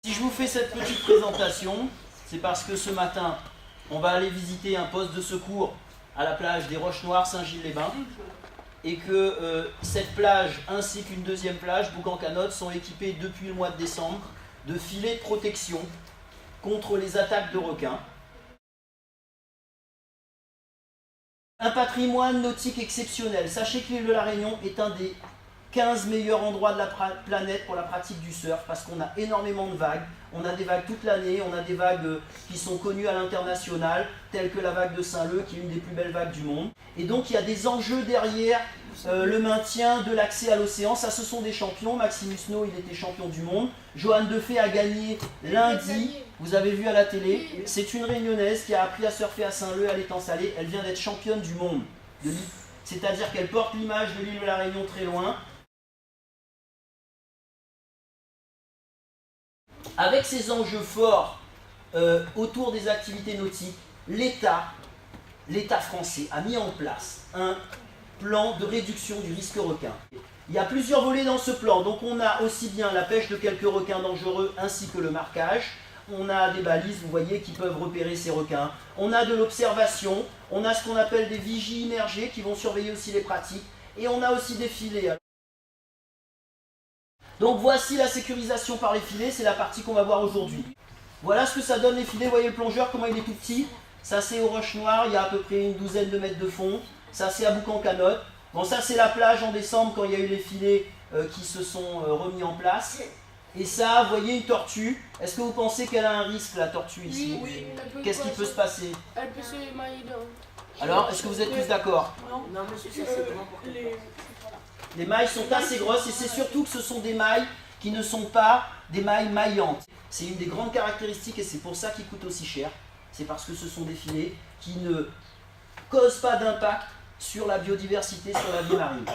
Si je vous fais cette petite présentation, c'est parce que ce matin, on va aller visiter un poste de secours à la plage des Roches Noires, Saint-Gilles-les-Bains, et que cette plage ainsi qu'une deuxième plage, Boucan-Canotte, sont équipées depuis le mois de décembre de filets de protection contre les attaques de requins. Un patrimoine nautique exceptionnel. Sachez que l'île de la Réunion est un des 15 meilleurs endroits de la planète pour la pratique du surf parce qu'on a énormément de vagues. On a des vagues toute l'année, on a des vagues qui sont connues à l'international, telles que la vague de Saint-Leu, qui est une des plus belles vagues du monde. Et donc il y a des enjeux derrière le maintien de l'accès à l'océan. Ça, ce sont des champions. Maximus No, il était champion du monde. Johanne Defay a gagné lundi, vous avez vu à la télé. C'est une Réunionnaise qui a appris à surfer à Saint-Leu à l'étang salé. Elle vient d'être championne du monde. C'est-à-dire qu'elle porte l'image de l'île de la Réunion très loin. Avec ces enjeux forts autour des activités nautiques, l'État français a mis en place un plan de réduction du risque requin. Il y a plusieurs volets dans ce plan, donc on a aussi bien la pêche de quelques requins dangereux ainsi que le marquage. On a des balises, vous voyez, qui peuvent repérer ces requins. On a de l'observation, on a ce qu'on appelle des vigies immergées qui vont surveiller aussi les pratiques, et on a aussi des filets. Donc voici la sécurisation par les filets, c'est la partie qu'on va voir aujourd'hui. Voilà ce que ça donne les filets, vous voyez le plongeur, comment il est tout petit. Ça c'est aux Roches Noires, il y a à peu près une douzaine de mètres de fond. Ça c'est à Boucan-Canotte. Bon, ça c'est la plage en décembre quand il y a eu les filets qui se sont remis en place. Et ça, vous voyez une tortue. Est-ce que vous pensez qu'elle a un risque, la tortue ici? Oui. Qu'est-ce qui peut se passer? Elle peut se émailler dans... Alors, est-ce que vous êtes tous d'accord? Non, monsieur, ça c'est vraiment pour Les mailles sont assez grosses et c'est surtout que ce sont des mailles qui ne sont pas des mailles maillantes. C'est une des grandes caractéristiques et c'est pour ça qu'ils coûtent aussi cher. C'est parce que ce sont des filets qui ne causent pas d'impact sur la biodiversité, sur la vie marine.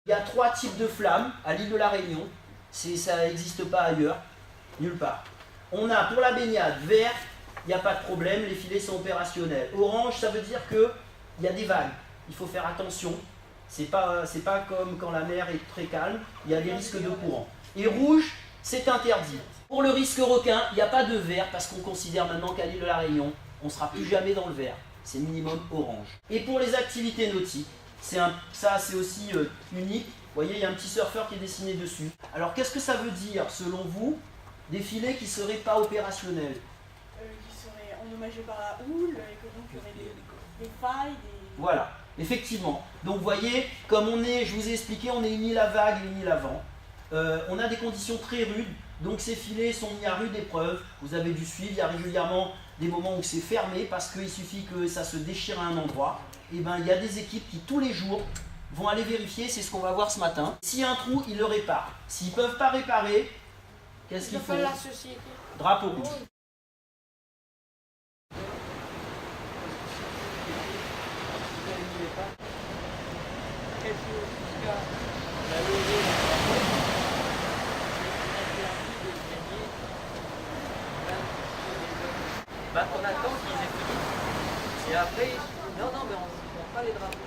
Il y a 3 types de flammes à l'île de la Réunion. Ça n'existe pas ailleurs, nulle part. On a pour la baignade vert, il n'y a pas de problème, les filets sont opérationnels. Orange, ça veut dire qu'il y a des vagues. Il faut faire attention. C'est pas comme quand la mer est très calme, il y a des risques de courant. Et rouge, c'est interdit. Pour le risque requin, il n'y a pas de vert parce qu'on considère maintenant qu'à l'île de la Réunion, on ne sera plus jamais dans le vert. C'est minimum orange. Et pour les activités nautiques, ça c'est aussi unique. Vous voyez, il y a un petit surfeur qui est dessiné dessus. Alors qu'est-ce que ça veut dire, selon vous, des filets qui ne seraient pas opérationnels? Qui seraient endommagés par la houle, et que donc il y aurait des failles, Voilà. Effectivement. Donc vous voyez, comme je vous ai expliqué, on est une île à vagues et une île à vent. On a des conditions très rudes, donc ces filets sont mis à rude épreuve. Vous avez dû suivre, il y a régulièrement des moments où c'est fermé parce qu'il suffit que ça se déchire à un endroit. Et bien il y a des équipes qui tous les jours vont aller vérifier, c'est ce qu'on va voir ce matin. S'il y a un trou, ils le réparent. S'ils ne peuvent pas réparer, qu'est-ce qu'ils font? la société. Drapeau rouge. Bah, on attend qu'ils aient fini. Et après, non, mais on fera les drapeaux.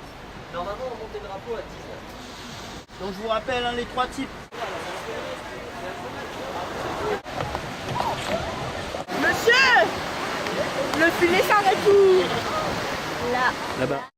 Normalement, on monte les drapeaux à 19. Donc je vous rappelle les 3 types. Monsieur, le filet s'arrête où? Là-bas.